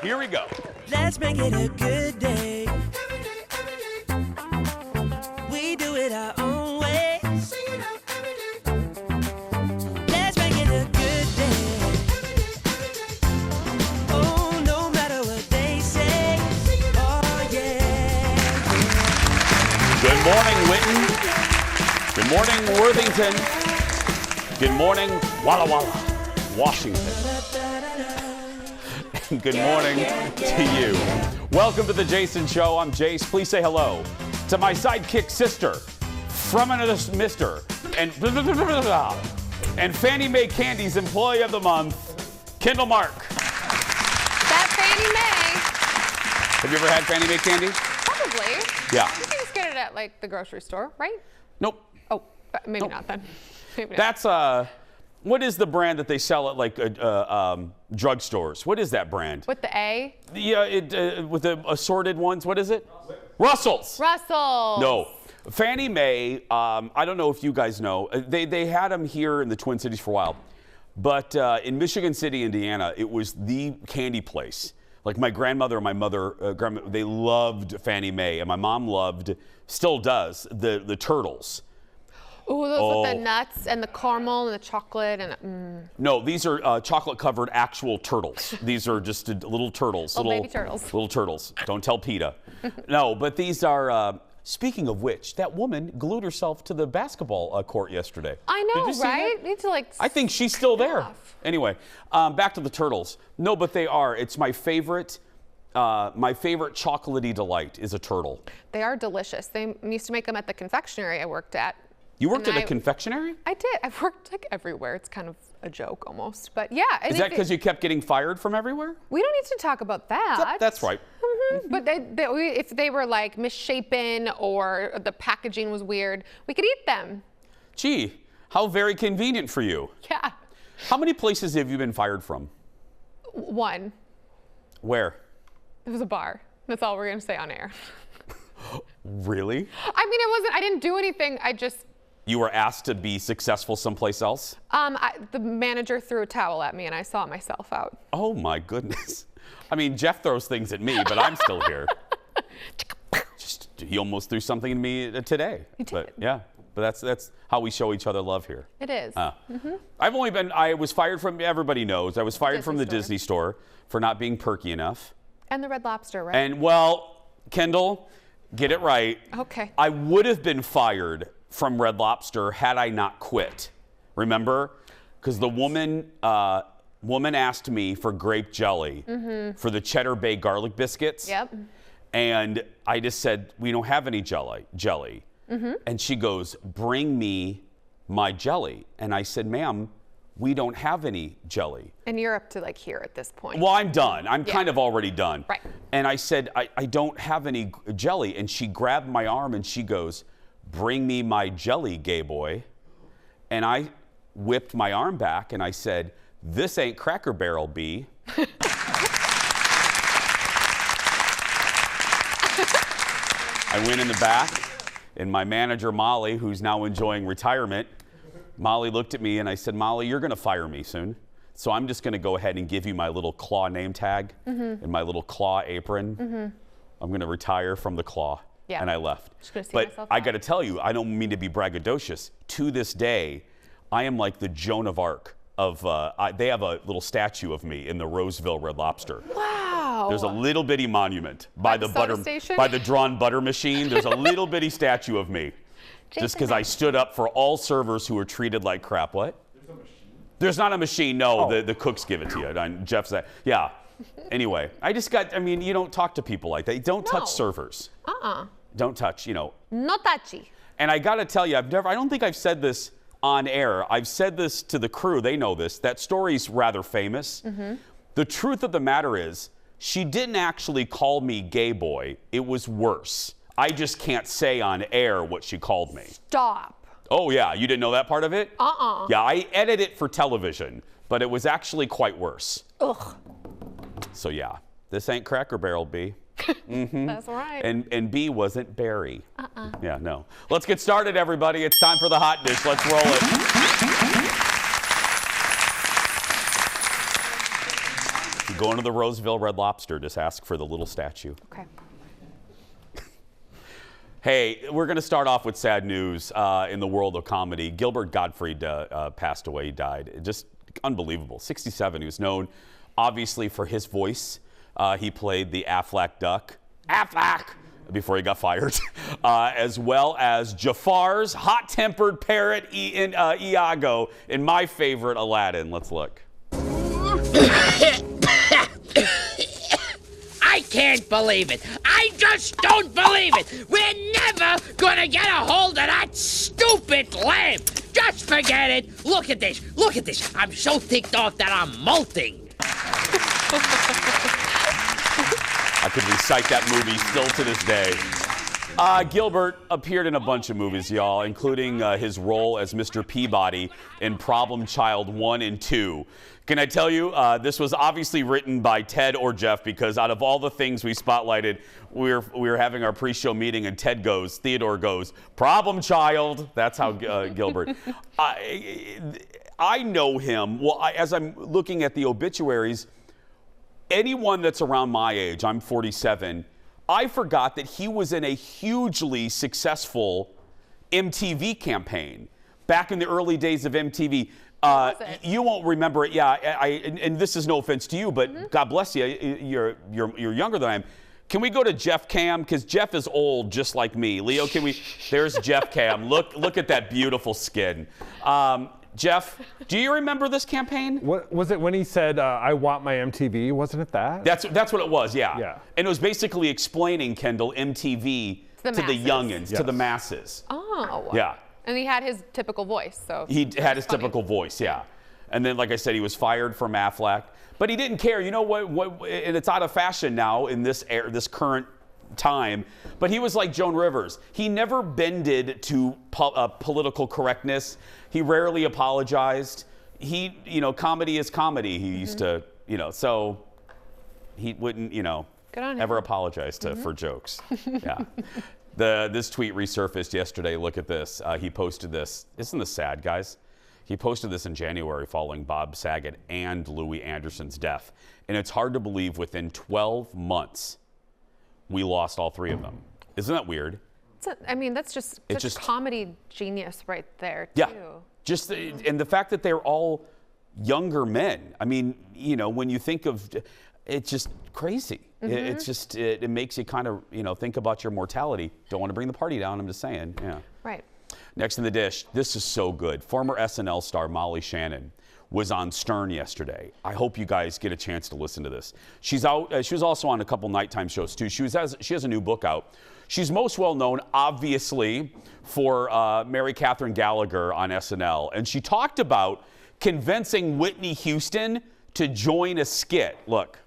Here we go. Let's make it a good day. We do it our own way. Let's make it a good day. Oh, no matter what they say. Oh, yeah. Good morning, Witten. Good morning, Worthington. Good morning, Walla Walla, Washington. And good morning to you. Welcome to the Jason Show. I'm Jace. Please say hello to my sidekick sister from another mister and blah, blah, blah, blah, blah, and Fannie Mae Candy's Employee of the Month, Kendall Mark. That's Fannie Mae. Have you ever had Fannie Mae candy? Probably. Yeah. You can just get it at like the grocery store, right? Nope. Oh, maybe Nope. not then. Maybe not. That's what is the brand that they sell at like drugstores? What is that brand? With the A? Yeah, with the assorted ones. What is it? Russell's. Russell. No. Fannie Mae, I don't know if you guys know, they had them here in the Twin Cities for a while, but in Michigan City, Indiana, it was the candy place. Like my grandmother and my mother, they loved Fannie Mae, and my mom loved, still does, the turtles. Ooh, those with the nuts and the caramel and the chocolate and No, these are chocolate-covered actual turtles. These are just little turtles. Oh, little baby turtles. Little turtles. Don't tell PETA. No, but these are, speaking of which, that woman glued herself to the basketball court yesterday. I Did know, you see right? that? Need to like. I think she's still there. off. Anyway, back to the turtles. No, but they are. It's my favorite. My favorite chocolatey delight is a turtle. They are delicious. They used to make them at the confectionery I worked at. You worked And at a confectionery? I did. I've worked like everywhere. It's kind of a joke almost, but yeah. Is that because you kept getting fired from everywhere? We don't need to talk about that. That's right. But if they were like misshapen or the packaging was weird, we could eat them. Gee, how very convenient for you. Yeah. How many places have you been fired from? One. Where? It was a bar. That's all we're gonna say on air. Really? I mean, I didn't do anything. You were asked to be successful someplace else? The manager threw a towel at me and I saw myself out. Oh my goodness. I mean, Jeff throws things at me, but I'm still here. He almost threw something at me today. He did. But yeah, but that's how we show each other love here. It is. I was fired from, everybody knows, I was fired from the Disney Disney store for not being perky enough. And the Red Lobster, right? And well, Kendall, get it right. Okay. I would have been fired from Red Lobster had I not quit. Remember? Because the woman asked me for grape jelly for the Cheddar Bay garlic biscuits. Yep. And I just said, we don't have any jelly. And she goes, bring me my jelly. And I said, ma'am, we don't have any jelly. And you're up to like here at this point. Well, I'm done. I'm kind of already done. Right. And I said, I don't have any jelly. And she grabbed my arm and she goes, bring me my jelly, gay boy. And I whipped my arm back and I said, this ain't Cracker Barrel, B. I went in the back and my manager, Molly, who's now enjoying retirement, Molly looked at me and I said, Molly, you're going to fire me soon. So I'm just going to go ahead and give you my little claw name tag and my little claw apron. I'm going to retire from the claw. Yeah. And I left. Just gonna see But myself I out. got to tell you, I don't mean to be braggadocious. To this day, I am like the Joan of Arc of, they have a little statue of me in the Roseville Red Lobster. Wow. There's a little bitty monument by the soda butter, station? by the drawn butter machine. There's a little bitty statue of me. Just because I stood up for all servers who were treated like crap. What? There's a machine. There's not a machine. No, the cooks give it to you. And Jeff said, yeah. Anyway, I mean, you don't talk to people like that. You don't touch servers. Don't touch, No touchy. And I got to tell you, I don't think I've said this on air. I've said this to the crew. They know this. That story's rather famous. The truth of the matter is, she didn't actually call me gay boy. It was worse. I just can't say on air what she called me. Stop. Oh, yeah. You didn't know that part of it? Yeah, I edit it for television, but it was actually quite worse. Ugh. So, yeah, this ain't Cracker Barrel, B. That's right. And B wasn't Barry. Yeah, no. Let's get started, everybody. It's time for the hot dish. Let's roll it. going to the Roseville Red Lobster. Just ask for the little statue. Okay. Hey, we're going to start off with sad news in the world of comedy. Gilbert Gottfried passed away. He died. Just unbelievable. 67. He was known, obviously, for his voice. He played the Affleck duck. Affleck! Before he got fired. As well as Jafar's hot-tempered parrot, Iago, and my favorite, Aladdin. Let's look. I can't believe it. I just don't believe it. We're never gonna get a hold of that stupid lamp. Just forget it. Look at this. Look at this. I'm so ticked off that I'm molting. I could recite that movie still to this day. Gilbert appeared in a bunch of movies, y'all, including his role as Mr. Peabody in Problem Child 1 and 2. Can I tell you, this was obviously written by Ted or Jeff, because out of all the things we spotlighted, we were having our pre-show meeting, and Theodore goes, Problem Child. That's how Gilbert. I know him. Well, as I'm looking at the obituaries, anyone that's around my age, I'm 47, I forgot that he was in a hugely successful MTV campaign back in the early days of MTV. You won't remember it. Yeah, and this is no offense to you, but God bless you. You're younger than I am. Can we go to Jeff Cam? Because Jeff is old, just like me. Leo, can we? There's Jeff Cam. Look at that beautiful skin. Jeff, do you remember this campaign? What was it when he said, I want my MTV? Wasn't it that? That's what it was, yeah. Yeah. And it was basically explaining, Kendall, MTV to the youngins, to the masses. Oh. Yeah. And he had his typical voice, so. He had his typical voice, yeah. And then, like I said, he was fired from Affleck. But he didn't care. You know what? And it's out of fashion now in this current time. But he was like Joan Rivers. He never bended to political correctness. He rarely apologized. Comedy is comedy. He used to, so he wouldn't, ever apologize for jokes. Yeah. This tweet resurfaced yesterday. Look at this. He posted this. Isn't this sad, guys? He posted this in January following Bob Saget and Louis Anderson's death. And it's hard to believe within 12 months, we lost all three of them. Isn't that weird? That's just such comedy genius right there, too. Yeah. And the fact that they're all younger men. I mean, when you think of, it's just crazy. It's just, it makes you kind of, think about your mortality. Don't want to bring the party down, I'm just saying. Yeah. Right. Next in the dish, this is so good. Former SNL star Molly Shannon was on Stern yesterday. I hope you guys get a chance to listen to this. She's out. She was also on a couple nighttime shows too. She has a new book out. She's most well known, obviously, for Mary Catherine Gallagher on SNL, and she talked about convincing Whitney Houston to join a skit. Look.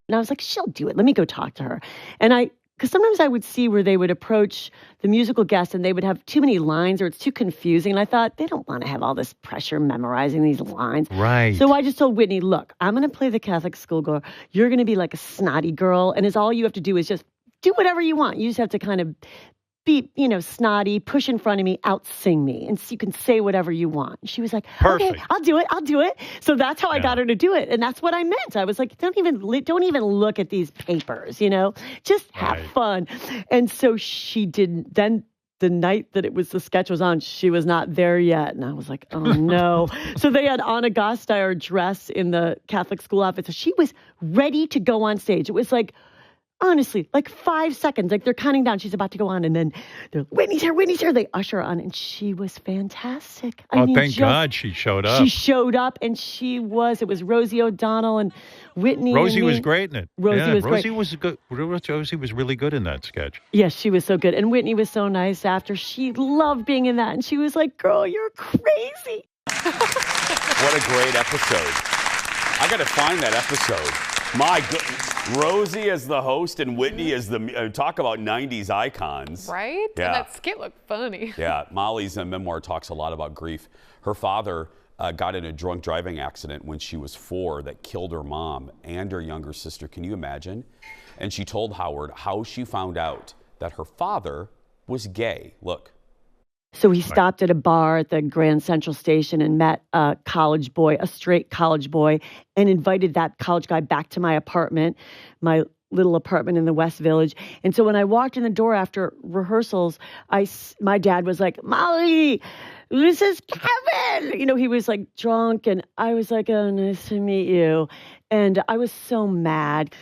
And I was like, she'll do it. Let me go talk to her. And because sometimes I would see where they would approach the musical guest and they would have too many lines or it's too confusing. And I thought, they don't want to have all this pressure memorizing these lines. Right. So I just told Whitney, look, I'm going to play the Catholic schoolgirl. You're going to be like a snotty girl. And all you have to do is just do whatever you want. You just have to kind of be, snotty, push in front of me, out-sing me. And so you can say whatever you want. She was like, perfect. Okay, I'll do it. So that's how I got her to do it. And that's what I meant. I was like, don't even look at these papers, just have fun. And so she did. Then the night that the sketch was on, she was not there yet. And I was like, oh no. So they had Anna Gasteyer dressed in the Catholic school outfit. So she was ready to go on stage. It was like, honestly, like 5 seconds, like they're counting down. She's about to go on, and then they're Whitney's here. They usher her on, and she was fantastic. Thank God she showed up. She showed up, and it was Rosie O'Donnell and Whitney. Rosie was great in it. Rosie was good. Rosie was really good in that sketch. Yes, she was so good, and Whitney was so nice after. She loved being in that, and she was like, "Girl, you're crazy." What a great episode! I got to find that episode. My goodness. Rosie as the host and Whitney as the talk about 90s icons. Right? Yeah. And that skit looked funny. Yeah. Molly's memoir talks a lot about grief. Her father got in a drunk driving accident when she was 4 that killed her mom and her younger sister. Can you imagine? And she told Howard how she found out that her father was gay. Look. So he stopped at a bar at the Grand Central Station and met a college boy, a straight college boy, and invited that college guy back to my apartment, my little apartment in the West Village. And so when I walked in the door after rehearsals, my dad was like, "Molly, this is Kevin." You know, he was like drunk, and I was like, "Oh, nice to meet you." And I was so mad.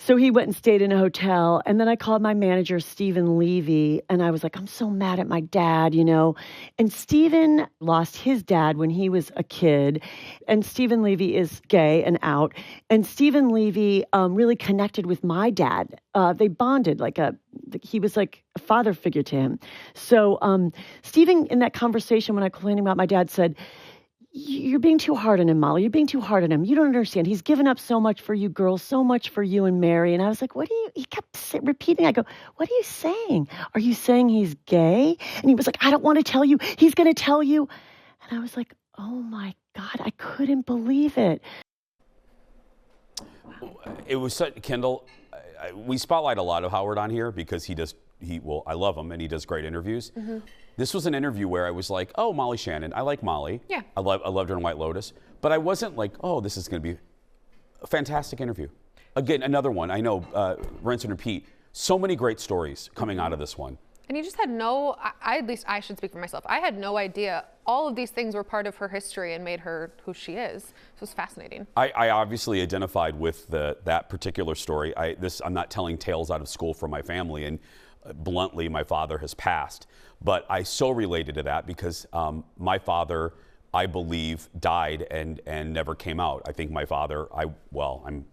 So he went and stayed in a hotel. And then I called my manager, Stephen Levy, and I was like, "I'm so mad at my dad, you know." And Stephen lost his dad when he was a kid. And Stephen Levy is gay and out. And Stephen Levy really connected with my dad. They bonded he was like a father figure to him. So Stephen, in that conversation when I complained about my dad, said, "You're being too hard on him, Molly. You're being too hard on him. You don't understand. He's given up so much for you girls, so much for you and Mary." And I was like, he kept repeating. I go, "What are you saying? Are you saying he's gay?" And he was like, "I don't want to tell you. He's going to tell you." And I was like, oh my God, I couldn't believe it. It was such, Kendall, we spotlight a lot of Howard on here because I love him and he does great interviews. Mm-hmm. This was an interview where I was like, "Oh, Molly Shannon, I like Molly. Yeah. I loved her in White Lotus." But I wasn't like, "Oh, this is going to be a fantastic interview." Again, another one. I know, rinse and repeat. So many great stories coming out of this one. And you just had at least I should speak for myself. I had no idea all of these things were part of her history and made her who she is. So it was fascinating. I obviously identified with that particular story. I'm not telling tales out of school from my family, and bluntly, my father has passed. But I so related to that because my father, I believe, died and never came out. I think my father, I'm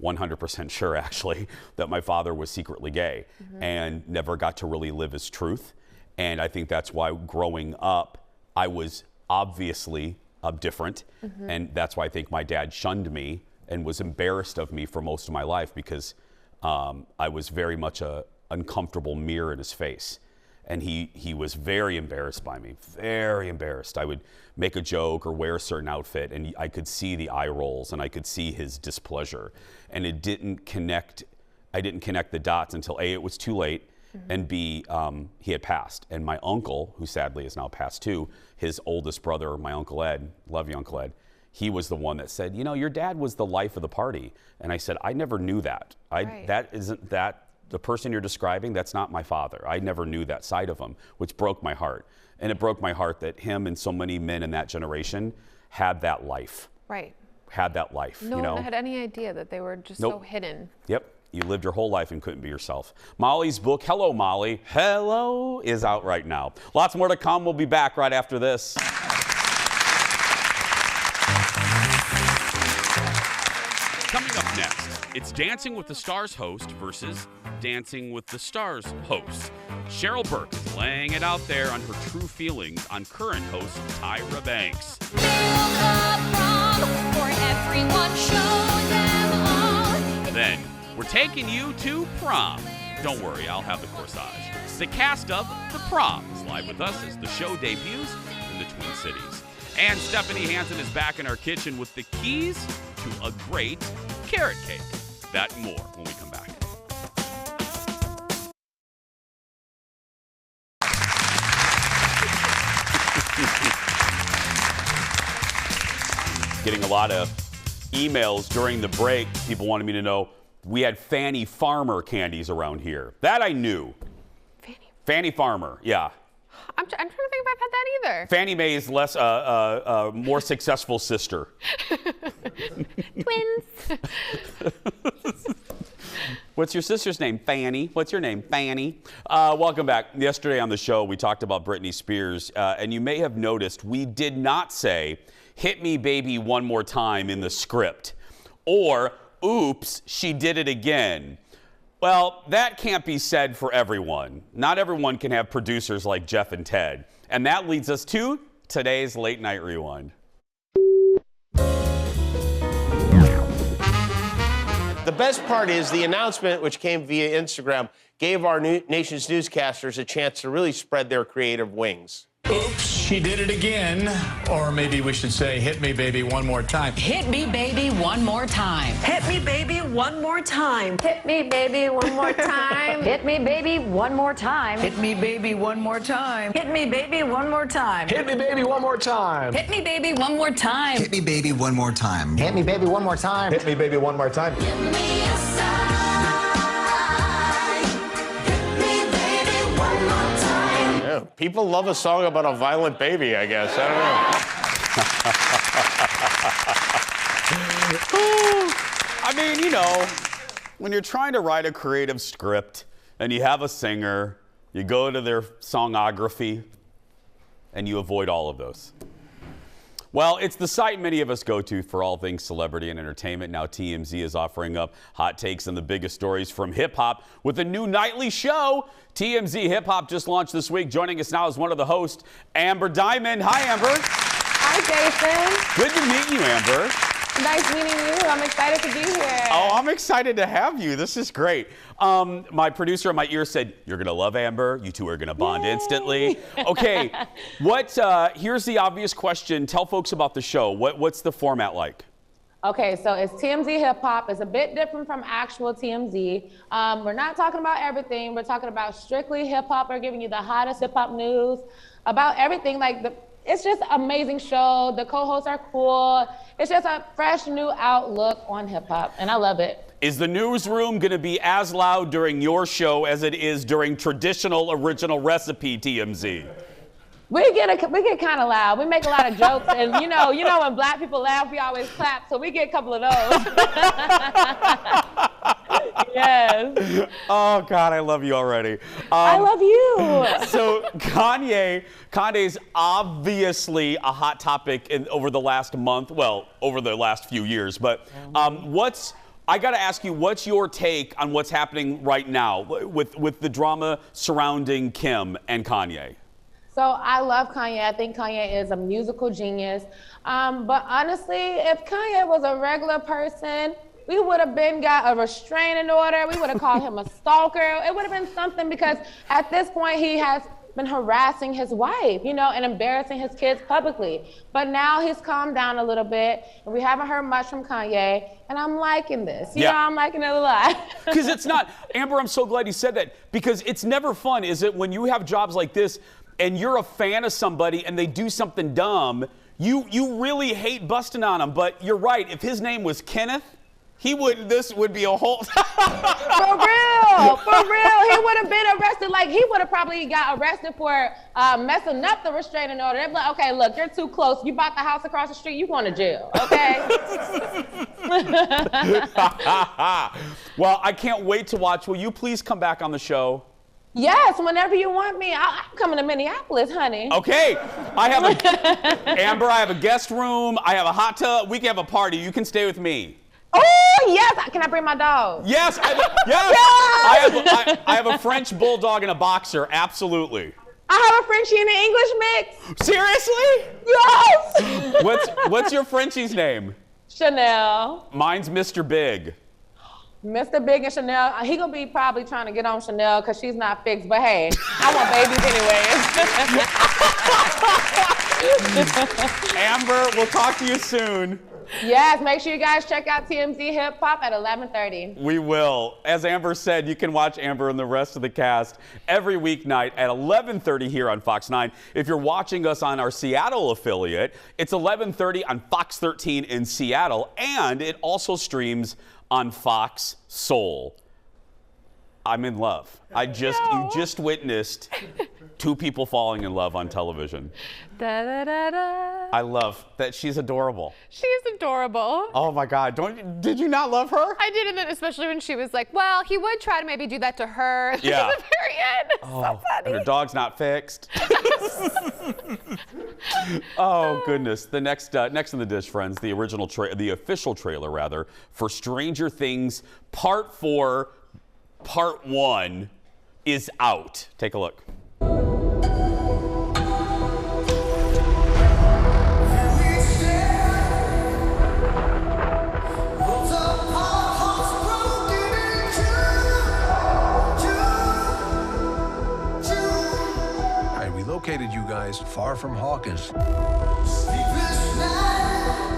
100% sure actually that my father was secretly gay and never got to really live his truth. And I think that's why growing up, I was obviously different. And that's why I think my dad shunned me and was embarrassed of me for most of my life because I was very much a uncomfortable mirror in his face. And he was very embarrassed by me, very embarrassed. I would make a joke or wear a certain outfit and I could see the eye rolls and I could see his displeasure. And I didn't connect the dots until A, it was too late, and B, he had passed. And my uncle, who sadly is now passed too, his oldest brother, my Uncle Ed, love you, Uncle Ed, he was the one that said, "You know, your dad was the life of the party." And I said, "I never knew that. The person you're describing, that's not my father. I never knew that side of him," which broke my heart. And it broke my heart that him and so many men in that generation had that life. Right. Had that life. No one had any idea that they were just so hidden. Yep. You lived your whole life and couldn't be yourself. Molly's book, Hello, Molly, Hello, is out right now. Lots more to come. We'll be back right after this. Coming up next, it's Dancing with the Stars host versus Dancing with the Stars host. Cheryl Burke is laying it out there on her true feelings on current host Tyra Banks. Then, we're taking you to Prom. Don't worry, I'll have the corsage. The cast of The Prom is live with us as the show debuts in the Twin Cities. And Stephanie Hanson is back in our kitchen with the keys to a great carrot cake. That and more when we come back. Getting a lot of emails during the break. People wanted me to know we had Fannie Farmer candies around here. That I knew. Fannie Farmer, yeah. I'm trying to think if I've had that either. Fannie Mae's more successful sister. Twins. What's your sister's name? Fannie. What's your name? Fannie. Welcome back. Yesterday on the show, we talked about Britney Spears, and you may have noticed we did not say, "Hit me, baby, one more time" in the script, or "Oops, she did it again." Well, that can't be said for everyone. Not everyone can have producers like Jeff and Ted. And that leads us to today's Late Night Rewind. The best part is the announcement, which came via Instagram, gave our nation's newscasters a chance to really spread their creative wings. Oops, she did it again. Or maybe we should say, hit me, baby, one more time. Hit me, baby, one more time. Hit me, baby, one more time. Hit me, baby, one more time. Hit me, baby, one more time. Hit me, baby, one more time. Hit me, baby, one more time. Hit me, baby, one more time. Hit me, baby, one more time. Hit me, baby, one more time. Hit me, baby, one more time. Hit me, baby, one more time. Give me a sign. Hit me, baby, one more time. Yeah, people love a song about a violent baby, I guess. I don't know. I mean, you know, when you're trying to write a creative script and you have a singer, you go to their songography and you avoid all of those. Well, it's the site many of us go to for all things celebrity and entertainment. Now TMZ is offering up hot takes on the biggest stories from hip hop with a new nightly show. TMZ Hip Hop just launched this week. Joining us now is one of the hosts, Amber Diamond. Hi, Amber. Hi, Jason. Good to meet you, Amber. Nice meeting you. I'm excited to be here. Oh, I'm excited to have you. This is great. My producer in my ear said, you're going to love Amber. You two are going to bond instantly. Okay, here's the obvious question. Tell folks about the show. What's the format like? Okay, so it's TMZ Hip Hop. It's a bit different from actual TMZ. We're not talking about everything. We're talking about strictly hip hop. We're giving you the hottest hip hop news about everything. It's just an amazing show. The co-hosts are cool. It's just a fresh new outlook on hip hop, and I love it. Is the newsroom going to be as loud during your show as it is during traditional original recipe TMZ? We get kind of loud. We make a lot of jokes, and you know when black people laugh, we always clap. So we get a couple of those. Yes. Oh God, I love you already. I love you. So Kanye's obviously a hot topic over the last month. Well, over the last few years. But I got to ask you, what's your take on what's happening right now with the drama surrounding Kim and Kanye? So I love Kanye. I think Kanye is a musical genius. But honestly, if Kanye was a regular person, we would have got a restraining order. We would have called him a stalker. It would have been something, because at this point he has been harassing his wife, and embarrassing his kids publicly. But now he's calmed down a little bit, and we haven't heard much from Kanye, and I'm liking this. I'm liking it a lot. Because it's not, Amber, I'm so glad you said that, because it's never fun, is it, when you have jobs like this and you're a fan of somebody and they do something dumb, you really hate busting on them. But you're right, if his name was Kenneth, this would be a whole... For real. He would have been arrested. He would have probably got arrested for messing up the restraining order. They'd be like, okay, look, you're too close. You bought the house across the street, you going to jail, okay? Well, I can't wait to watch. Will you please come back on the show? Yes, whenever you want me. I'm coming to Minneapolis, honey. Okay. Amber, I have a guest room. I have a hot tub. We can have a party. You can stay with me. Oh, yes. Can I bring my dog? Yes. Yes. I have a French bulldog and a boxer. Absolutely. I have a Frenchie and an English mix. Seriously? Yes. What's your Frenchie's name? Chanel. Mine's Mr. Big. Mr. Big and Chanel, he gonna be probably trying to get on Chanel because she's not fixed, but hey, I want babies anyways. Amber, we'll talk to you soon. Yes, make sure you guys check out TMZ Hip Hop at 11:30. We will. As Amber said, you can watch Amber and the rest of the cast every weeknight at 11:30 here on Fox 9. If you're watching us on our Seattle affiliate, it's 11:30 on Fox 13 in Seattle, and it also streams on Fox Soul. I'm in love. You just witnessed two people falling in love on television. Da, da, da, da. I love that she's adorable. She's adorable. Oh my God, did you not love her? I did, and then especially when she was like, well, he would try to maybe do that to her. Yeah. At the very end. Oh, so funny. and her dog's not fixed. Oh goodness. The next in the dish, friends, the official trailer rather, for Stranger Things Part 4, Part 1 is out. Take a look. located you guys far from Hawkins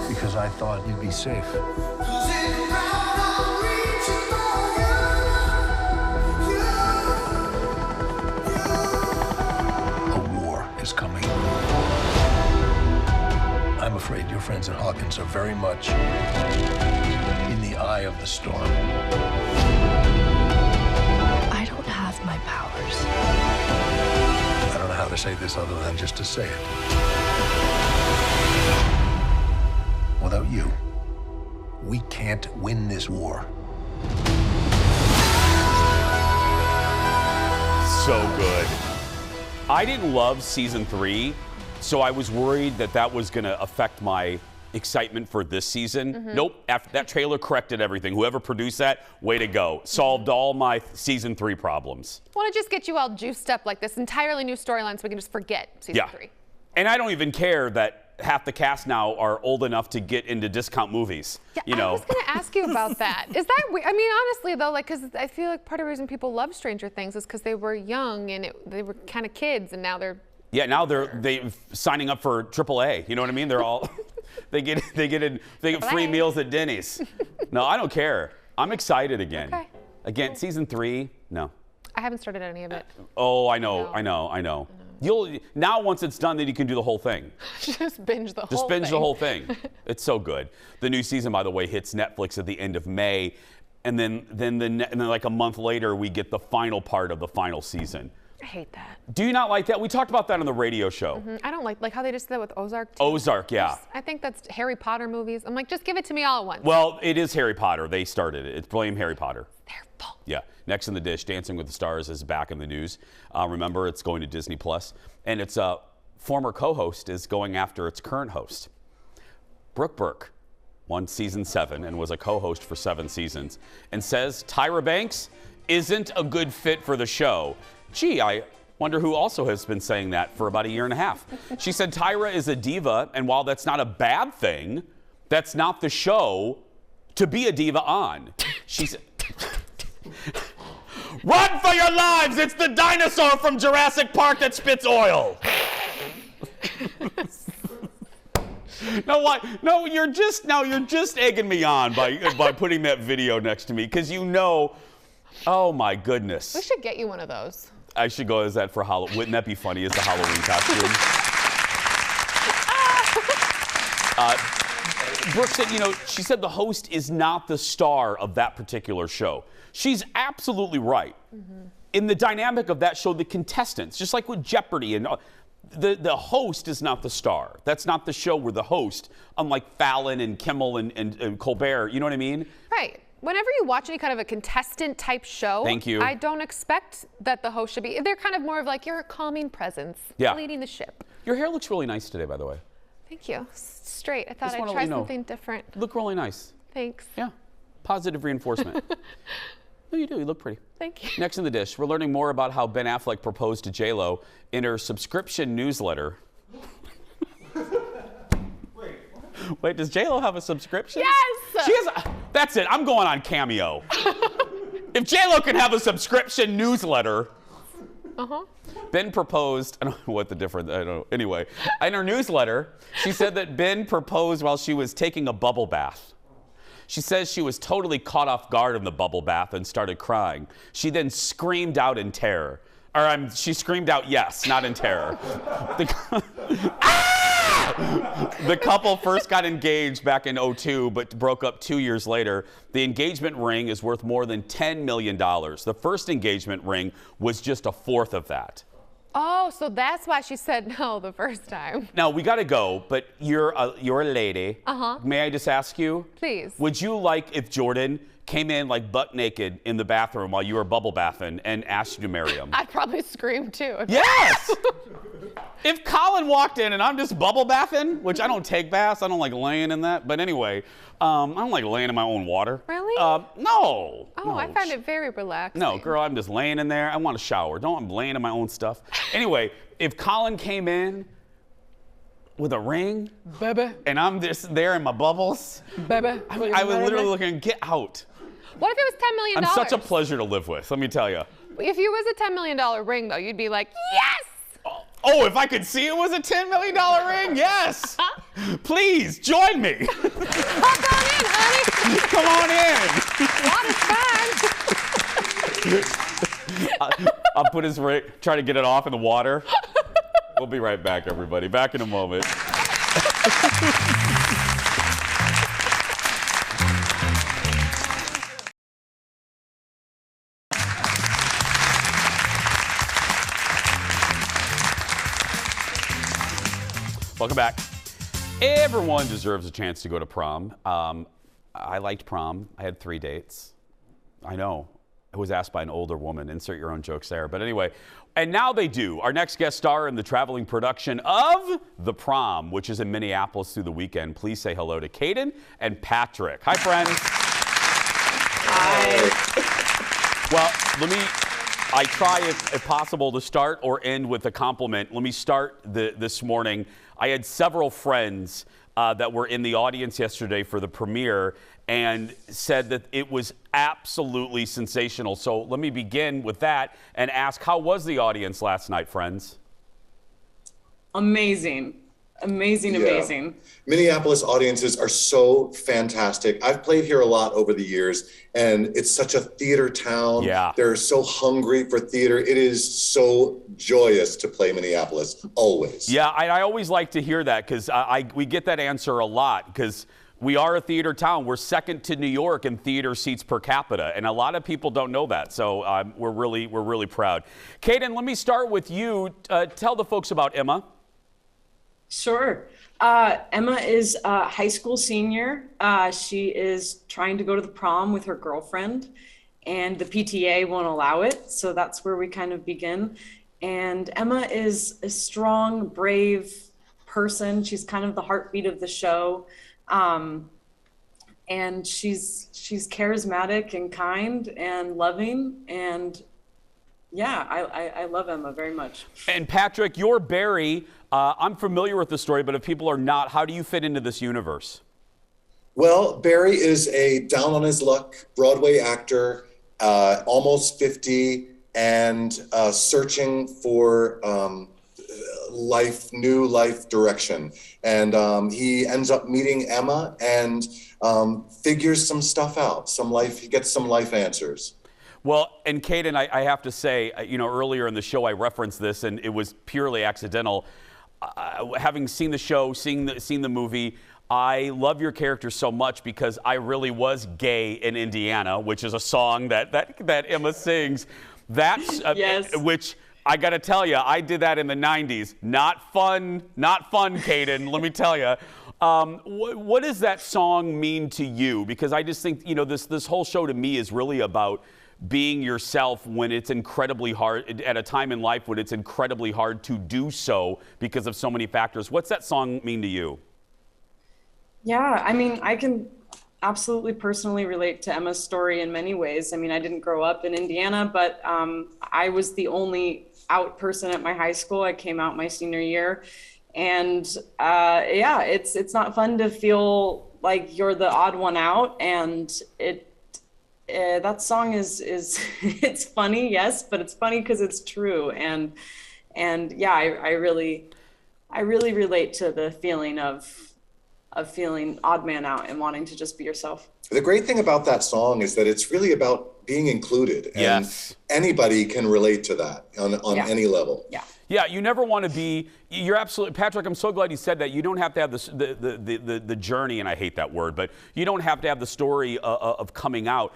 because I thought you'd be safe. A war is coming. I'm afraid your friends at Hawkins are very much in the eye of the storm. I don't have my powers. I don't know how to say this other than just to say it. Without you, we can't win this war. So good. I didn't love season 3, so I was worried that was going to affect my excitement for this season. Nope. After that trailer corrected everything. Whoever produced that, way to go. Solved all my season 3 problems. Want to just get you all juiced up like this entirely new storyline so we can just forget season 3. And I don't even care that half the cast now are old enough to get into discount movies. Yeah, I was going to ask you about that. Is that weird? I mean, honestly, though, like, because I feel like part of the reason people love Stranger Things is because they were young and they were kind of kids, and now they're... Yeah, now they're signing up for AAA. You know what I mean? They're all... They get free meals at Denny's. No, I don't care. I'm excited again. Okay. Again, season 3, no. I haven't started any of it. Oh, I know. You'll now once it's done, then you can do the whole thing. Just binge the whole thing. Just binge the whole thing. It's so good. The new season, by the way, hits Netflix at the end of May, and then like a month later, we get the final part of the final season. I hate that. Do you not like that? We talked about that on the radio show. I don't like how they just did that with Ozark. Too. Ozark, yeah. I think that's Harry Potter movies. I'm like, just give it to me all at once. Well, it is Harry Potter. They started it. It's blame Harry Potter. Their fault. Yeah. Next in the dish, Dancing with the Stars is back in the news. Remember, it's going to Disney Plus, and its former co-host is going after its current host. Brooke Burke won season 7 and was a co-host for 7 seasons, and says Tyra Banks isn't a good fit for the show. Gee, I wonder who also has been saying that for about a year and a half. She said Tyra is a diva, and while that's not a bad thing, that's not the show to be a diva on. She said, run for your lives! It's the dinosaur from Jurassic Park that spits oil. No, you're just egging me on by putting that video next to me, because you know, oh my goodness. We should get you one of those. I should go as that for Halloween. Wouldn't that be funny as the Halloween costume? Brooke said, she said the host is not the star of that particular show. She's absolutely right. In the dynamic of that show, the contestants, just like with Jeopardy, and the host is not the star. That's not the show where the host, unlike Fallon and Kimmel and Colbert, you know what I mean? Right. Whenever you watch any kind of a contestant type show, Thank you. I don't expect that the host should be. They're kind of more of like, you're a calming presence, leading the ship. Your hair looks really nice today, by the way. Thank you. Straight. I thought Just I'd wanna try let you know. something different. Look really nice. Thanks. Yeah. Positive reinforcement. No, you do. You look pretty. Thank you. Next in the dish, we're learning more about how Ben Affleck proposed to JLo in her subscription newsletter. Wait, does JLo have a subscription? Yes! She has that's it. I'm going on Cameo. If JLo can have a subscription newsletter. Ben proposed, I don't know what the difference, I don't know. Anyway, in her newsletter, she said that Ben proposed while she was taking a bubble bath. She says she was totally caught off guard in the bubble bath and started crying. She then screamed out in terror. She screamed out yes, not in terror. The couple first got engaged back in 2002, but broke up 2 years later. The engagement ring is worth more than $10 million. The first engagement ring was just a fourth of that. Oh, so that's why she said no the first time. Now, we got to go, but you're a lady. May I just ask you? Please. Would you like if Jordan came in like butt naked in the bathroom while you were bubble bathing and asked you to marry him? I'd probably scream too. Yes! If Colin walked in and I'm just bubble bathing, which I don't take baths, I don't like laying in that, but anyway, I don't like laying in my own water. Really? No. Oh, no. I find it very relaxing. No, girl, I'm just laying in there. I want a shower. I'm laying in my own stuff. Anyway, if Colin came in with a ring, baby, and I'm just there in my bubbles, baby, I was literally looking, get out. What if it was $10 million? I'm such a pleasure to live with, let me tell you. If you was a $10 million ring, though, you'd be like, yes! Oh, if I could see it was a $10 million ring, yes. Please join me. Hop on in, honey. Come on in. Water's fine. I'll put his ring, try to get it off in the water. We'll be right back, everybody. Back in a moment. Welcome back. Everyone deserves a chance to go to prom. I liked prom. I had 3 dates. I know. I was asked by an older woman. Insert your own jokes there. But anyway, and now they do. Our next guest star in the traveling production of The Prom, which is in Minneapolis through the weekend. Please say hello to Caden and Patrick. Hi, friends. Hi. Well, I try, if possible, to start or end with a compliment. Let me start this morning. I had several friends that were in the audience yesterday for the premiere and said that it was absolutely sensational. So let me begin with that and ask, how was the audience last night, friends? Amazing. Amazing. Minneapolis audiences are so fantastic. I've played here a lot over the years, and it's such a theater town. Yeah. They're so hungry for theater. It is so joyous to play Minneapolis, always. Yeah, I always like to hear that because we get that answer a lot because we are a theater town. We're second to New York in theater seats per capita, and a lot of people don't know that. So we're really proud. Caden, let me start with you. Tell the folks about Emma. Sure. Emma is a high school senior. She is trying to go to the prom with her girlfriend, and the PTA won't allow it. So that's where we kind of begin. And Emma is a strong, brave person. She's kind of the heartbeat of the show. And she's charismatic and kind and loving. And yeah, I love Emma very much. And Patrick, you're Barry. I'm familiar with the story, but if people are not, how do you fit into this universe? Well, Barry is a down on his luck Broadway actor, almost 50, and searching for new life direction. And he ends up meeting Emma and figures some stuff out. He gets some life answers. Well, and Caden, I have to say, earlier in the show I referenced this, and it was purely accidental. Having seen the show, seen the movie, I love your character so much because I really was gay in Indiana, which is a song that Emma sings. That's yes. Which I got to tell you, I did that in the 90s. Not fun, Caden. Let me tell you. What does that song mean to you? Because I just think this whole show to me is really about being yourself when it's incredibly hard, at a time in life when it's incredibly hard to do so because of so many factors. What's that song mean to you? Yeah, I mean, I can absolutely personally relate to Emma's story in many ways. I mean, I didn't grow up in Indiana, but I was the only out person at my high school. I came out my senior year. And yeah, it's not fun to feel like you're the odd one out. And that song is it's funny, yes, but it's funny because it's true. And yeah, I really relate to the feeling of feeling odd man out and wanting to just be yourself. The great thing about that song is that it's really about being included. And yes. Anybody can relate to that on any level. Yeah. Yeah, you never want to be. You're absolutely, Patrick. I'm so glad you said that. You don't have to have the journey, and I hate that word, but you don't have to have the story of coming out.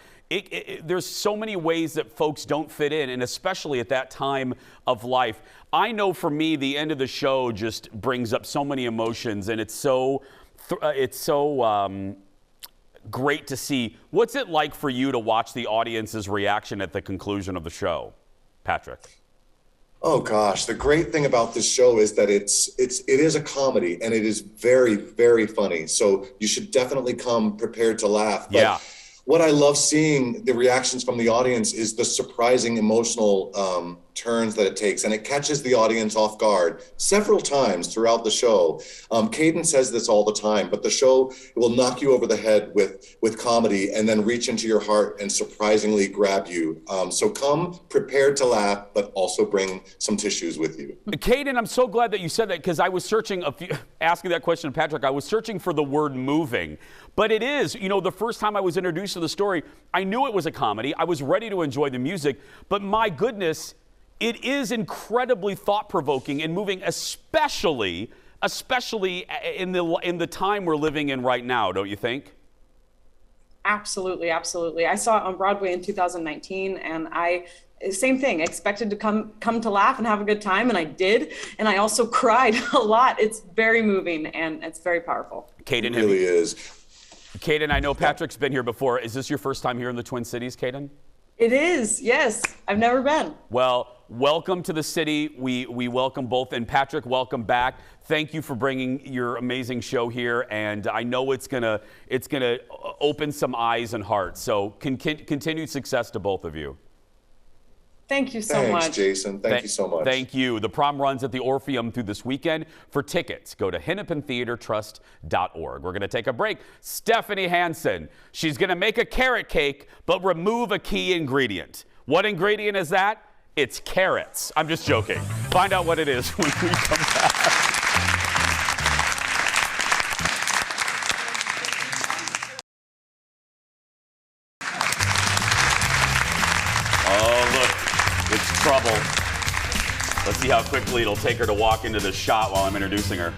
There's so many ways that folks don't fit in, and especially at that time of life. I know for me, the end of the show just brings up so many emotions, and it's so great to see. What's it like for you to watch the audience's reaction at the conclusion of the show, Patrick? Oh gosh, the great thing about this show is that it is a comedy, and it is very, very funny. So you should definitely come prepared to laugh. But yeah. what I love seeing the reactions from the audience is the surprising emotional turns that it takes, and it catches the audience off guard several times throughout the show. Caden says this all the time, but the show will knock you over the head with comedy and then reach into your heart and surprisingly grab you. So come prepared to laugh, but also bring some tissues with you. Caden, I'm so glad that you said that, because I was searching, asking that question to Patrick, I was searching for the word moving. But it is, you know, the first time I was introduced to the story, I knew it was a comedy. I was ready to enjoy the music, but my goodness, it is incredibly thought-provoking and moving, especially in the time we're living in right now, don't you think? Absolutely, absolutely. I saw it on Broadway in 2019, and same thing, expected to come to laugh and have a good time, and I did. And I also cried a lot. It's very moving, and it's very powerful. Caden, it really is. Caden, I know Patrick's been here before. Is this your first time here in the Twin Cities, Caden? It is, yes. I've never been. Well, welcome to the city. We welcome both. And Patrick, welcome back. Thank you for bringing your amazing show here. And I know it's gonna open some eyes and hearts. So continued success to both of you. Thank you so much. Thanks, Jason. Thank you so much. Thank you. The prom runs at the Orpheum through this weekend. For tickets, go to hennepintheatertrust.org. We're going to take a break. Stephanie Hanson, she's going to make a carrot cake, but remove a key ingredient. What ingredient is that? It's carrots. I'm just joking. Find out what it is when we come back. Trouble. Let's see how quickly it'll take her to walk into the shot while I'm introducing her.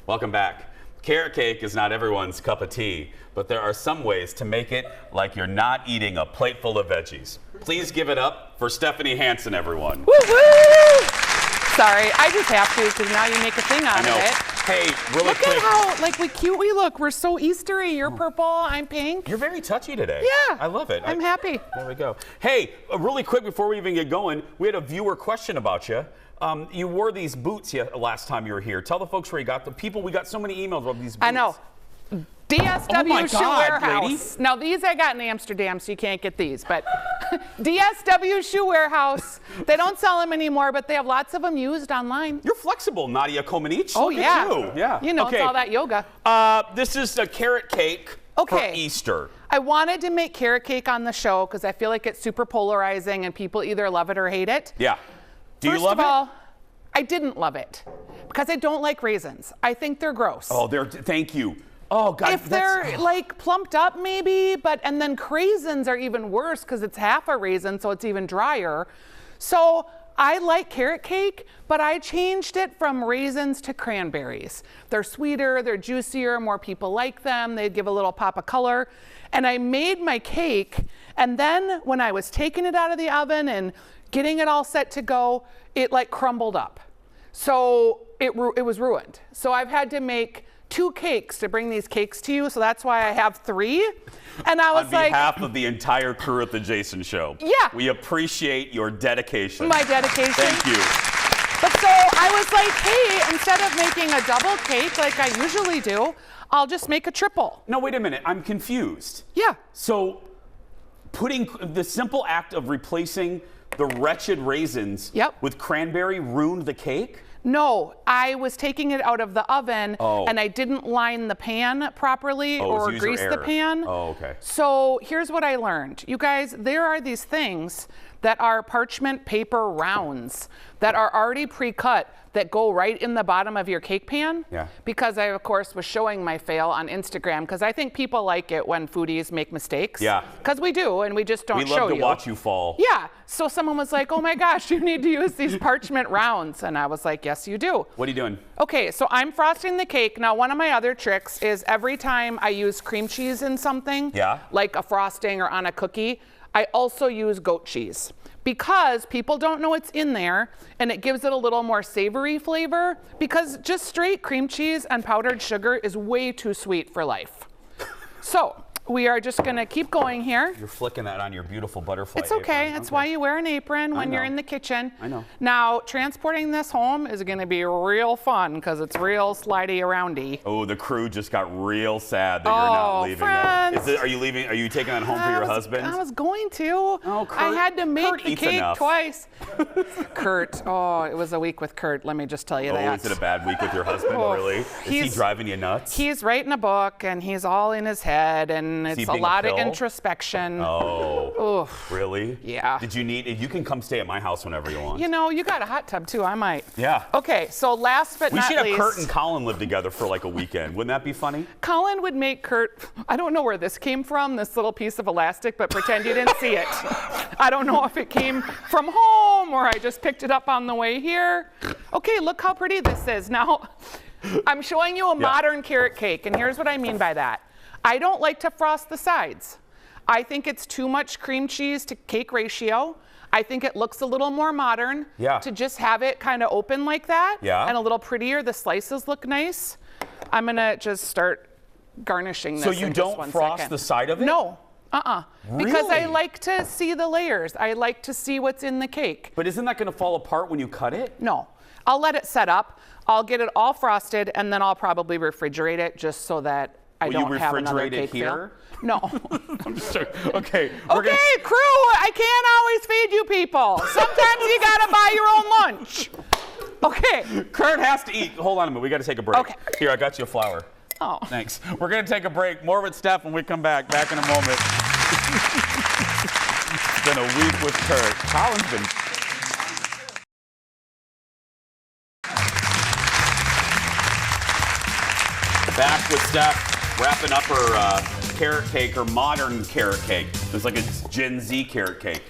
Welcome back. Carrot cake is not everyone's cup of tea, but there are some ways to make it like you're not eating a plate full of veggies. Please give it up for Stephanie Hanson, everyone. Woo-woo! Sorry, I just have to, because now you make a thing out of it. Hey, really look quick. Look at how cute we look. We're so Eastery. You're purple, I'm pink. You're very touchy today. Yeah. I love it. I'm happy. There we go. Hey, really quick before we even get going, we had a viewer question about you. You wore these boots last time you were here. Tell the folks where you got the people. We got so many emails about these boots. I know. DSW Shoe Warehouse. lady. Now these I got in Amsterdam, so you can't get these. But DSW Shoe Warehouse. They don't sell them anymore, but they have lots of them used online. You're flexible, Nadia Comaneci. Oh Look yeah. at you. Yeah. You know, okay. it's all that yoga. This is a carrot cake for Easter. I wanted to make carrot cake on the show because I feel like it's super polarizing and people either love it or hate it. Yeah. Do you love it? First of all, I didn't love it because I don't like raisins. I think they're gross. Oh, thank you. Oh, God. If they're like plumped up maybe, and then craisins are even worse because it's half a raisin, so it's even drier. So I like carrot cake, but I changed it from raisins to cranberries. They're sweeter, they're juicier, more people like them. They give a little pop of color. And I made my cake, and then when I was taking it out of the oven and getting it all set to go, it like crumbled up. So it was ruined. So I've had to make 2 cakes to bring these cakes to you, so that's why I have 3. And I was like, on behalf of the entire crew at the Jason Show, yeah, we appreciate your dedication. My dedication. Thank you. But so I was like, hey, instead of making a double cake like I usually do, I'll just make a triple. No, wait a minute. I'm confused. Yeah. So putting the simple act of replacing the wretched raisins with cranberry ruined the cake? No, I was taking it out of the oven and I didn't line the pan properly or grease the pan. Oh, okay. So here's what I learned. You guys, there are these things that are parchment paper rounds that are already pre-cut that go right in the bottom of your cake pan. Yeah. Because I, of course, was showing my fail on Instagram because I think people like it when foodies make mistakes. Yeah. Because we do, and we just don't show you. We love to watch you fall. Yeah. So someone was like, oh my gosh, you need to use these parchment rounds. And I was like, yes, you do. What are you doing? Okay, so I'm frosting the cake. Now, one of my other tricks is every time I use cream cheese in something, like a frosting or on a cookie, I also use goat cheese because people don't know it's in there and it gives it a little more savory flavor because just straight cream cheese and powdered sugar is way too sweet for life. So we are just going to keep going here. You're flicking that on your beautiful butterfly It's okay. apron. That's why you wear an apron when you're in the kitchen. I know. Now, transporting this home is going to be real fun because it's real slidey aroundy. Oh, the crew just got real sad that you're not leaving. Friends. Are you leaving? Are you taking that home for your husband? I was going to. Oh, Kurt, I had to make the eats cake enough. twice. Kurt. Oh, it was a week with Kurt. Let me just tell you that. Oh, is it a bad week with your husband? Really? Is he driving you nuts? He's writing a book and he's all in his head and it's a lot of introspection. Oh. Oof. Really? Yeah. Did you need? You can come stay at my house whenever you want. You know, you got a hot tub too. I might. Yeah. Okay, so last but we not should have least, Kurt and Colin live together for like a weekend. Wouldn't that be funny? Colin would make Kurt, I don't know where this came from, this little piece of elastic, but pretend you didn't see it. I don't know if it came from home or I just picked it up on the way here. Okay, look how pretty this is. Now, I'm showing you a modern carrot cake, and here's what I mean by that. I don't like to frost the sides. I think it's too much cream cheese to cake ratio. I think it looks a little more modern to just have it kind of open like that and a little prettier. The slices look nice. I'm gonna just start garnishing this. So you in don't just frost the side of it? No. Because I Really? like to see the layers. I like to see what's in the cake. But isn't that going to fall apart when you cut it? No. I'll let it set up. I'll get it all frosted, and then I'll probably refrigerate it just so that I don't have another cake here? fail. No. I'm just joking. Okay. Okay, crew, I can't always feed you people. Sometimes you gotta buy your own lunch. Okay. Kurt has to eat. Hold on a minute. We got to take a break. Okay. Here, I got you a flower. Oh. Thanks. We're going to take a break. More with Steph when we come back. Back in a moment. It's been a week with Kurt. Colin's been... Back with Steph, wrapping up her carrot cake, her modern carrot cake. It's like a Gen Z carrot cake.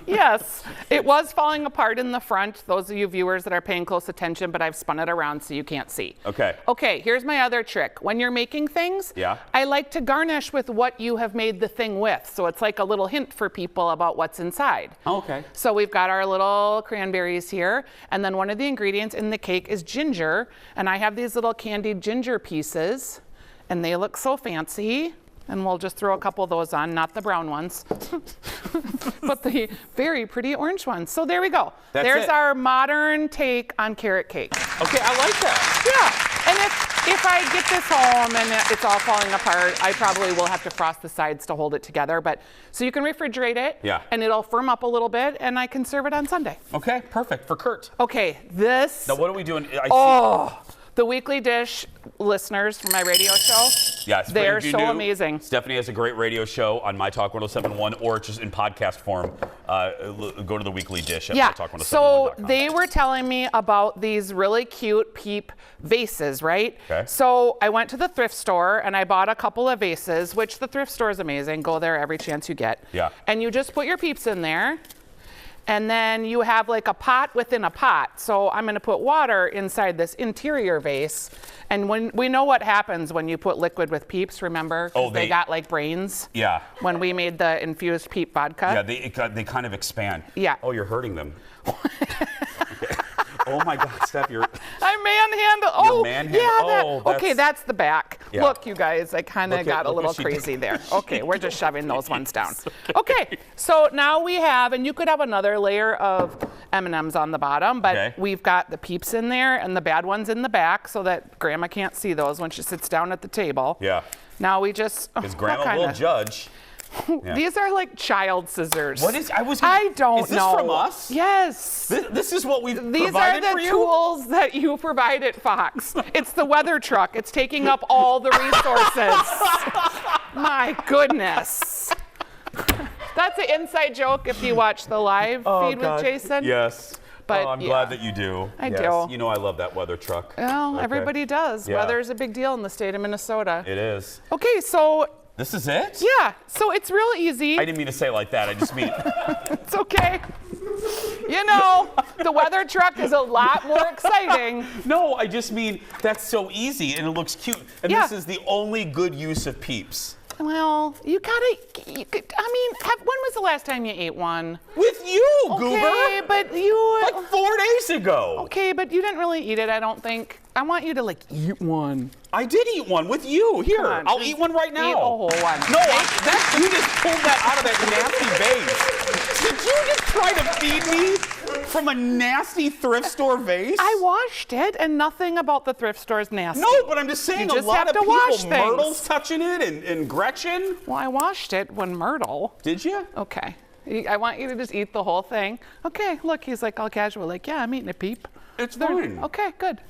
Yes, it was falling apart in the front, those of you viewers that are paying close attention, but I've spun it around so you can't see. Okay. Okay, here's my other trick. When you're making things, I like to garnish with what you have made the thing with. So it's like a little hint for people about what's inside. Oh, okay. So we've got our little cranberries here, and then one of the ingredients in the cake is ginger, and I have these little candied ginger pieces, and they look so fancy. And we'll just throw a couple of those on, not the brown ones, but the very pretty orange ones. So there we go. There's our modern take on carrot cake. Okay, I like that. Yeah, and if I get this home and it's all falling apart, I probably will have to frost the sides to hold it together. But so you can refrigerate it, and it'll firm up a little bit, and I can serve it on Sunday. Okay, perfect for Kurt. Okay, this. Now what are we doing? The weekly dish listeners from my radio show. Yes, they're so amazing. Stephanie has a great radio show on My Talk 1071 or just in podcast form. Go to the weekly dish at MyTalk1071.com. So they were telling me about these really cute peep vases, right? Okay. So I went to the thrift store and I bought a couple of vases, which the thrift store is amazing. Go there every chance you get. Yeah. And you just put your peeps in there. And then you have like a pot within a pot. So I'm going to put water inside this interior vase. And when we know what happens when you put liquid with peeps, remember? They got like brains. Yeah. When we made the infused peep vodka. Yeah, they kind of expand. Yeah. Oh, you're hurting them. Oh my God, Steph, you're... I manhandled. Oh, yeah. Okay, that's the back. Yeah. Look, you guys, I kind of got a little crazy there. Okay, we're just shoving those ones down. Okay, so now we have, and you could have another layer of M&Ms on the bottom, but we've got the peeps in there and the bad ones in the back so that Grandma can't see those when she sits down at the table. Yeah. Now we just... Because Grandma will judge. Yeah. These are like child scissors. What is? I don't know. Is this from us? Yes. This is what we provided for you? These are the tools that you provide at Fox. It's the weather truck. It's taking up all the resources. My goodness. That's an inside joke if you watch the live feed with Jason. Yes. But I'm glad that you do. I do. You know I love that weather truck. Well, everybody does. Yeah. Weather is a big deal in the state of Minnesota. It is. Okay, so... This is it? Yeah, so it's real easy. I didn't mean to say it like that. I just mean... It's okay. You know, the weather truck is a lot more exciting. No, I just mean that's so easy and it looks cute. And this is the only good use of peeps. Well, when was the last time you ate one? With you, Goober. Okay, but you... Like 4 days ago. Okay, but you didn't really eat it, I don't think. I want you to like eat one. I did eat one with you. Here, on, I'll just eat one right now. eat a whole one. No, you just pulled that out of that nasty vase. Did you just try to feed me from a nasty thrift store vase? I washed it, and nothing about the thrift store is nasty. No, but I'm just saying You just a lot have of to people, wash things. Myrtle's touching it, and Gretchen. Well, I washed it when Myrtle. Did you? Okay. I want you to just eat the whole thing. Okay, look, he's like all casual, like, yeah, I'm eating a peep. It's fine. Okay, good.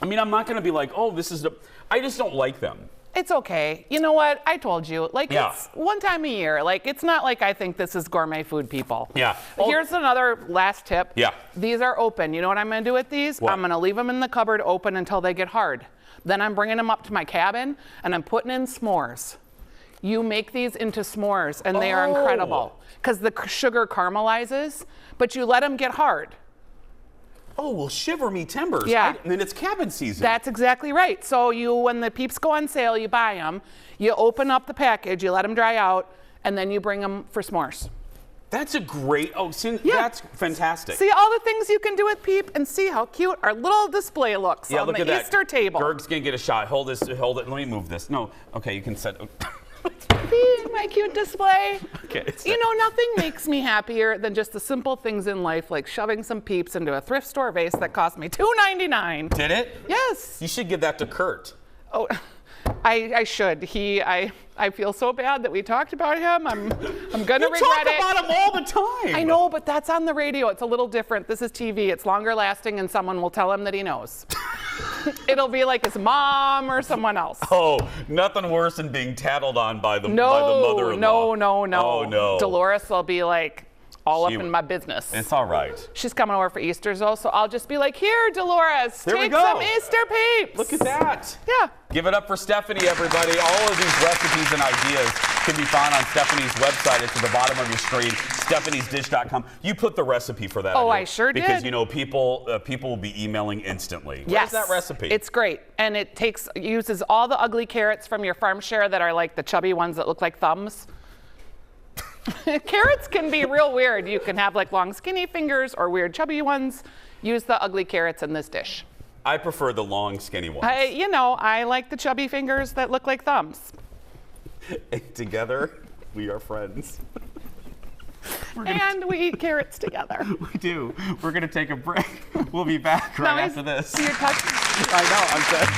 I mean, I'm not going to be like, oh, this is the. I just don't like them. It's okay. You know what? I told you. Like, it's one time a year. Like, it's not like I think this is gourmet food, people. Yeah. Here's another last tip. Yeah. These are open. You know what I'm going to do with these? What? I'm going to leave them in the cupboard open until they get hard. Then I'm bringing them up to my cabin, and I'm putting in s'mores. You make these into s'mores, and they are incredible. Because the sugar caramelizes, but you let them get hard. Oh, well, shiver me timbers. Yeah. And then it's cabin season. That's exactly right. So when the peeps go on sale, you buy them, you open up the package, you let them dry out, and then you bring them for s'mores. That's a great, that's fantastic. See all the things you can do with Peep, and see how cute our little display looks on look the at that. Easter table. Gerg's gonna get a shot. Hold it. Let me move this. No, okay, you can set. See my cute display? Okay. You know, nothing makes me happier than just the simple things in life, like shoving some Peeps into a thrift store vase that cost me $2.99. Did it? Yes. You should give that to Kurt. Oh, I should. I feel so bad that we talked about him. I'm gonna regret it. You talk about him all the time. I know, but that's on the radio. It's a little different. This is TV. It's longer lasting, and someone will tell him that he knows. It'll be like his mom or someone else. Oh, nothing worse than being tattled on by the mother-in-law. No. Oh, no. Dolores will be like, all up in my business. It's all right. She's coming over for Easter, though, so I'll just be like, here, Dolores, there take we go. some Easter Peeps. Look at that. Yeah. Give it up for Stephanie, everybody. All of these recipes and ideas can be found on Stephanie's website. It's at the bottom of your screen, stephaniesdish.com. You put the recipe for that. Oh, I sure did. Because, you know, people will be emailing instantly. Yes. Where's that recipe? It's great. And it uses all the ugly carrots from your farm share that are like the chubby ones that look like thumbs. Carrots can be real weird. You can have like long skinny fingers or weird chubby ones. Use the ugly carrots in this dish. I prefer the long skinny ones. I like the chubby fingers that look like thumbs. Together, we are friends. And we eat carrots together. We do. We're going to take a break. We'll be back right after this. You're touching. I know. I'm sad.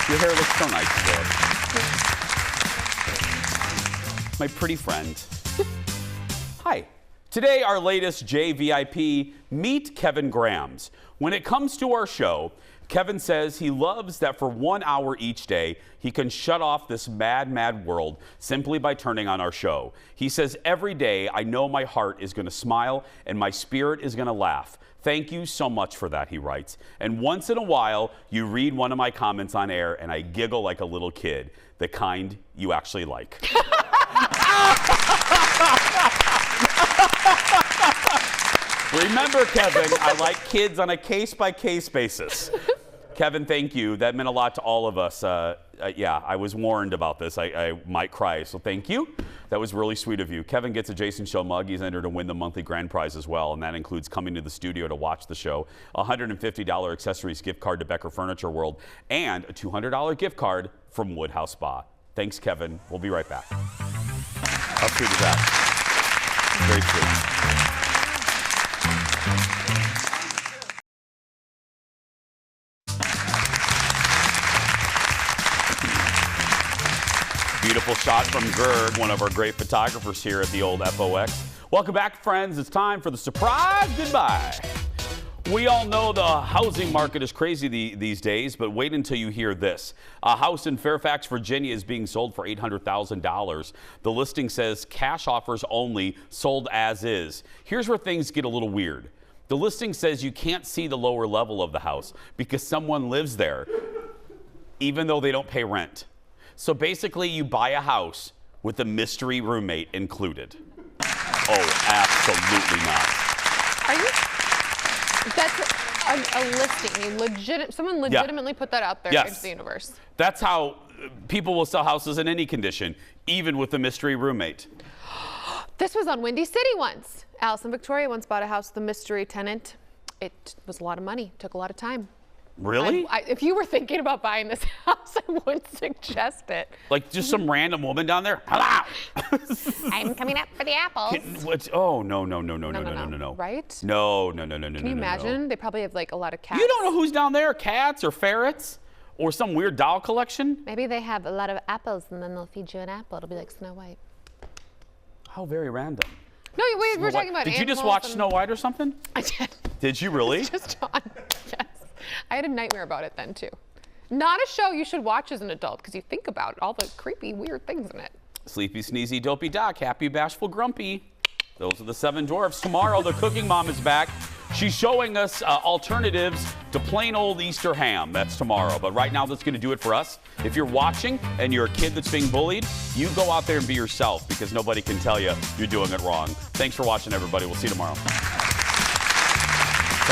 Your hair looks so nice today. My pretty friend. Hi. Today, our latest JVIP, meet Kevin Grams. When it comes to our show, Kevin says he loves that for 1 hour each day, he can shut off this mad, mad world simply by turning on our show. He says, every day, I know my heart is going to smile and my spirit is going to laugh. Thank you so much for that, he writes. And once in a while, you read one of my comments on air and I giggle like a little kid, the kind you actually like. Remember, Kevin, I like kids on a case-by-case basis. Kevin, thank you. That meant a lot to all of us. Yeah, I was warned about this. I might cry, so thank you. That was really sweet of you. Kevin gets a Jason Show mug. He's entered to win the monthly grand prize as well, and that includes coming to the studio to watch the show, a $150 accessories gift card to Becker Furniture World, and a $200 gift card from Woodhouse Spa. Thanks, Kevin. We'll be right back. How sweet is that? Very sweet. Beautiful shot from Gerg, one of our great photographers here at the old FOX. Welcome back, friends. It's time for the surprise goodbye. We all know the housing market is crazy these days, but wait until you hear this. A house in Fairfax, Virginia is being sold for $800,000. The listing says cash offers only, sold as is. Here's where things get a little weird. The listing says you can't see the lower level of the house because someone lives there, even though they don't pay rent. So basically, you buy a house with a mystery roommate included. Oh, absolutely not. Are you? That's a listing. Someone legitimately put that out there into the universe. That's how people will sell houses in any condition, even with a mystery roommate. This was on Windy City once. Alice and Victoria once bought a house with a mystery tenant. It was a lot of money, took a lot of time. Really? If you were thinking about buying this house, I wouldn't suggest it. Like just some random woman down there? Hello! I'm coming up for the apples. Oh, no. Right? No. Can you imagine? They probably have like a lot of cats. You don't know who's down there, cats or ferrets or some weird doll collection? Maybe they have a lot of apples and then they'll feed you an apple. It'll be like Snow White. How very random. No, we're talking about Did you just watch Snow White or something? I did. Did you really? It's just on. Yes. I had a nightmare about it then too. Not a show you should watch as an adult because you think about all the creepy, weird things in it. Sleepy, sneezy, dopey, doc, happy, bashful, grumpy. Those are the 7 dwarfs. Tomorrow, the cooking mom is back. She's showing us alternatives to plain old Easter ham. That's tomorrow. But right now, that's going to do it for us. If you're watching and you're a kid that's being bullied, you go out there and be yourself because nobody can tell you you're doing it wrong. Thanks for watching, everybody. We'll see you tomorrow. So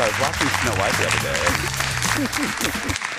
I was watching Snow White the other day.